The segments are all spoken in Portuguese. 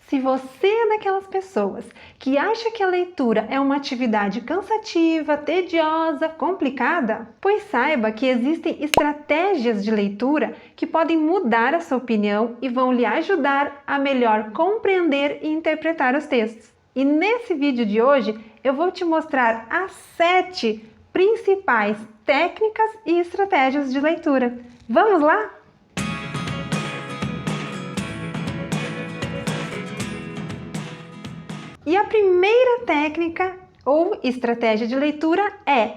Se você é daquelas pessoas que acha que a leitura é uma atividade cansativa, tediosa, complicada, pois saiba que existem estratégias de leitura que podem mudar a sua opinião e vão lhe ajudar a melhor compreender e interpretar os textos. E nesse vídeo de hoje eu vou te mostrar as 7 principais técnicas e estratégias de leitura. Vamos lá? E a primeira técnica ou estratégia de leitura é: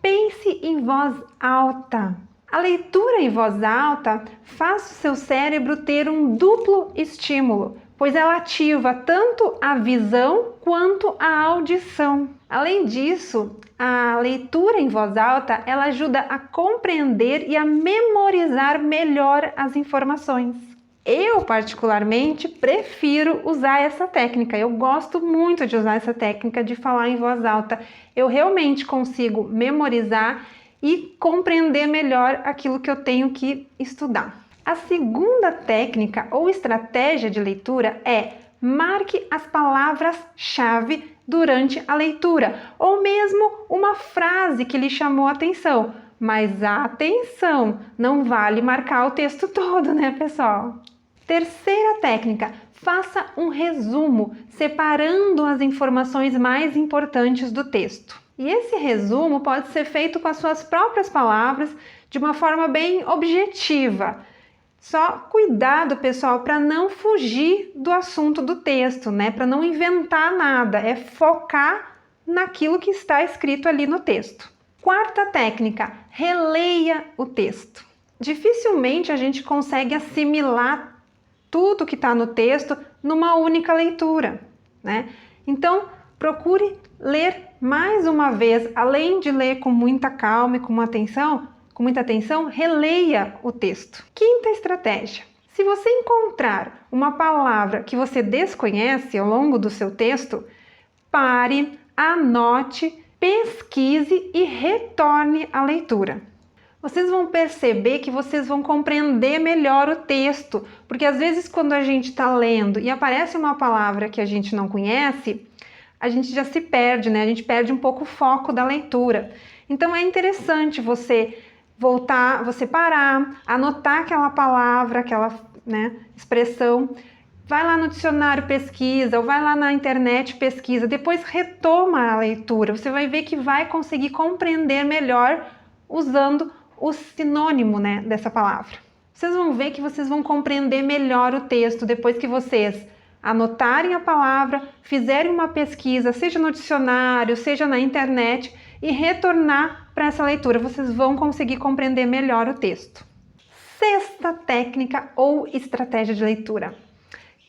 pense em voz alta. A leitura em voz alta faz o seu cérebro ter um duplo estímulo, pois ela ativa tanto a visão quanto a audição. Além disso, a leitura em voz alta ela ajuda a compreender e a memorizar melhor as informações. Eu, particularmente, prefiro usar essa técnica. Eu gosto muito de usar essa técnica de falar em voz alta. Eu realmente consigo memorizar e compreender melhor aquilo que eu tenho que estudar. A segunda técnica ou estratégia de leitura é: marque as palavras-chave durante a leitura, ou mesmo uma frase que lhe chamou a atenção. Mas atenção, não vale marcar o texto todo, né, pessoal? Terceira técnica: faça um resumo, separando as informações mais importantes do texto. E esse resumo pode ser feito com as suas próprias palavras, de uma forma bem objetiva. Só cuidado, pessoal, para não fugir do assunto do texto, né? Para não inventar nada, é focar naquilo que está escrito ali no texto. Quarta técnica: releia o texto. Dificilmente a gente consegue assimilar tudo que está no texto numa única leitura, né? Então, procure ler mais uma vez, além de ler com muita calma e com muita atenção, releia o texto. Quinta estratégia: se você encontrar uma palavra que você desconhece ao longo do seu texto, pare, anote, pesquise e retorne à leitura. Vocês vão perceber que vocês vão compreender melhor o texto, porque às vezes quando a gente está lendo e aparece uma palavra que a gente não conhece, a gente já se perde, né? A gente perde um pouco o foco da leitura. Então é interessante você voltar, você parar, anotar aquela palavra, aquela, né, expressão, vai lá no dicionário, pesquisa, ou vai lá na internet, pesquisa, depois retoma a leitura. Você vai ver que vai conseguir compreender melhor usando o sinônimo, né, dessa palavra. Vocês vão ver que vocês vão compreender melhor o texto depois que vocês anotarem a palavra, fizerem uma pesquisa, seja no dicionário, seja na internet, e retornar para essa leitura. Vocês vão conseguir compreender melhor o texto. Sexta técnica ou estratégia de leitura: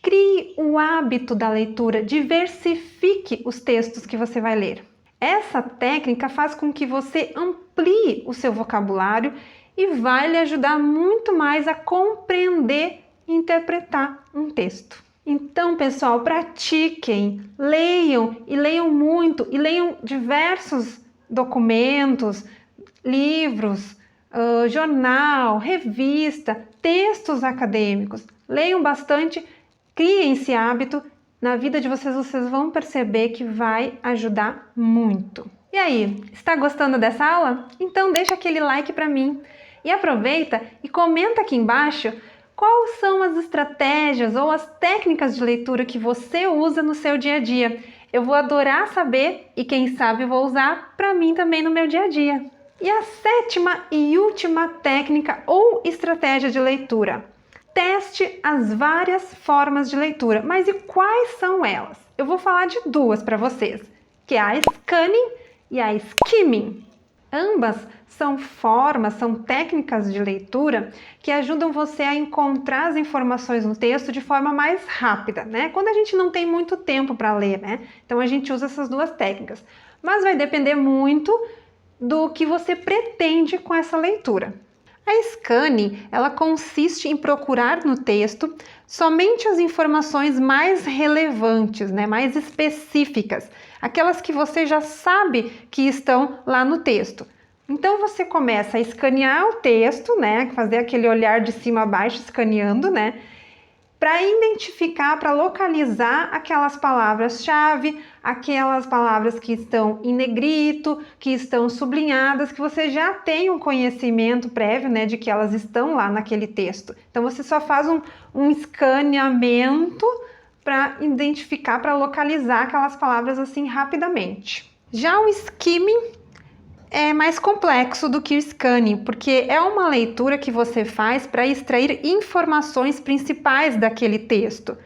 crie o hábito da leitura, diversifique os textos que você vai ler. Essa técnica faz com que você amplie o seu vocabulário e vai lhe ajudar muito mais a compreender e interpretar um texto. Então, pessoal, pratiquem, leiam e leiam muito, e leiam diversos documentos, livros, jornal, revista, textos acadêmicos. Leiam bastante, criem esse hábito. Na vida de vocês, vocês vão perceber que vai ajudar muito. E aí, está gostando dessa aula? Então deixa aquele like para mim. E aproveita e comenta aqui embaixo quais são as estratégias ou as técnicas de leitura que você usa no seu dia a dia. Eu vou adorar saber e quem sabe vou usar para mim também no meu dia a dia. E a sétima e última técnica ou estratégia de leitura: teste as várias formas de leitura. Mas e quais são elas? Eu vou falar de duas para vocês, que é a scanning e a skimming. Ambas são técnicas de leitura que ajudam você a encontrar as informações no texto de forma mais rápida, né? Quando a gente não tem muito tempo para ler, né? Então a gente usa essas duas técnicas. Mas vai depender muito do que você pretende com essa leitura. A scanning, ela consiste em procurar no texto somente as informações mais relevantes, né, mais específicas, aquelas que você já sabe que estão lá no texto. Então você começa a escanear o texto, né, fazer aquele olhar de cima a baixo escaneando, né, para identificar, para localizar aquelas palavras-chave, aquelas palavras que estão em negrito, que estão sublinhadas, que você já tem um conhecimento prévio, né, de que elas estão lá naquele texto. Então você só faz um escaneamento para identificar, para localizar aquelas palavras assim rapidamente. Já o skimming é mais complexo do que o scanning, porque é uma leitura que você faz para extrair informações principais daquele texto.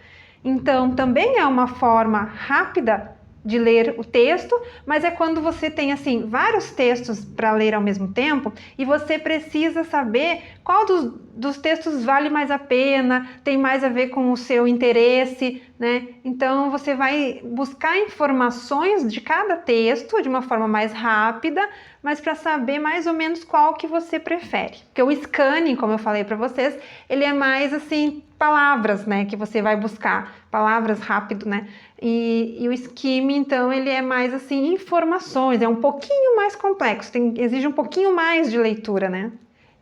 Então, também é uma forma rápida de ler o texto, mas é quando você tem assim vários textos para ler ao mesmo tempo e você precisa saber qual dos textos vale mais a pena, tem mais a ver com o seu interesse, né? Então você vai buscar informações de cada texto de uma forma mais rápida, mas para saber mais ou menos qual que você prefere. Porque o scanning, como eu falei para vocês, ele é mais assim palavras, né, que você vai buscar, palavras rápido, né? E o skimming, então, ele é mais assim informações, é um pouquinho mais complexo, exige um pouquinho mais de leitura, né?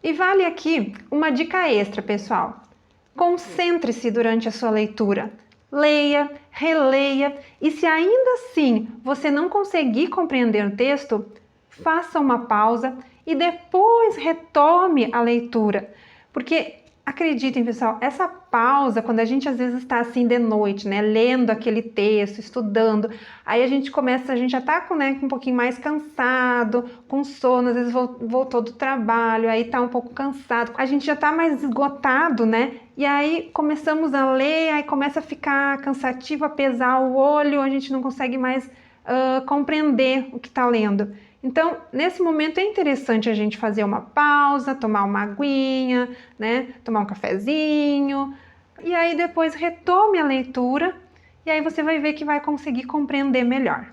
E vale aqui uma dica extra, pessoal. Concentre-se durante a sua leitura. Leia, releia e se ainda assim você não conseguir compreender o texto, faça uma pausa e depois retome a leitura. Porque acreditem, pessoal, essa pausa, quando a gente às vezes está assim de noite, né, lendo aquele texto, estudando, aí a gente já tá com, né, um pouquinho mais cansado, com sono, às vezes voltou do trabalho, aí tá um pouco cansado, a gente já tá mais esgotado, né, e aí começamos a ler, aí começa a ficar cansativo, a pesar o olho, a gente não consegue mais compreender o que está lendo. Então, nesse momento é interessante a gente fazer uma pausa, tomar uma aguinha, né? Tomar um cafezinho, e aí depois retome a leitura, e aí você vai ver que vai conseguir compreender melhor.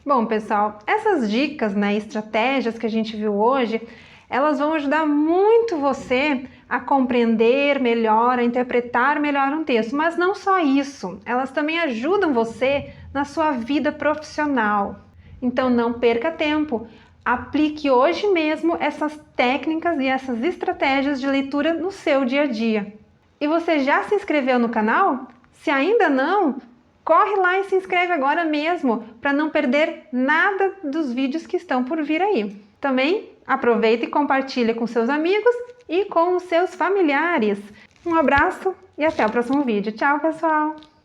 Bom, pessoal, essas dicas, né, estratégias que a gente viu hoje, elas vão ajudar muito você a compreender melhor, a interpretar melhor um texto, mas não só isso, elas também ajudam você na sua vida profissional. Então não perca tempo, aplique hoje mesmo essas técnicas e essas estratégias de leitura no seu dia a dia. E você já se inscreveu no canal? Se ainda não, corre lá e se inscreve agora mesmo para não perder nada dos vídeos que estão por vir aí. Também aproveita e compartilha com seus amigos e com os seus familiares. Um abraço e até o próximo vídeo. Tchau, pessoal!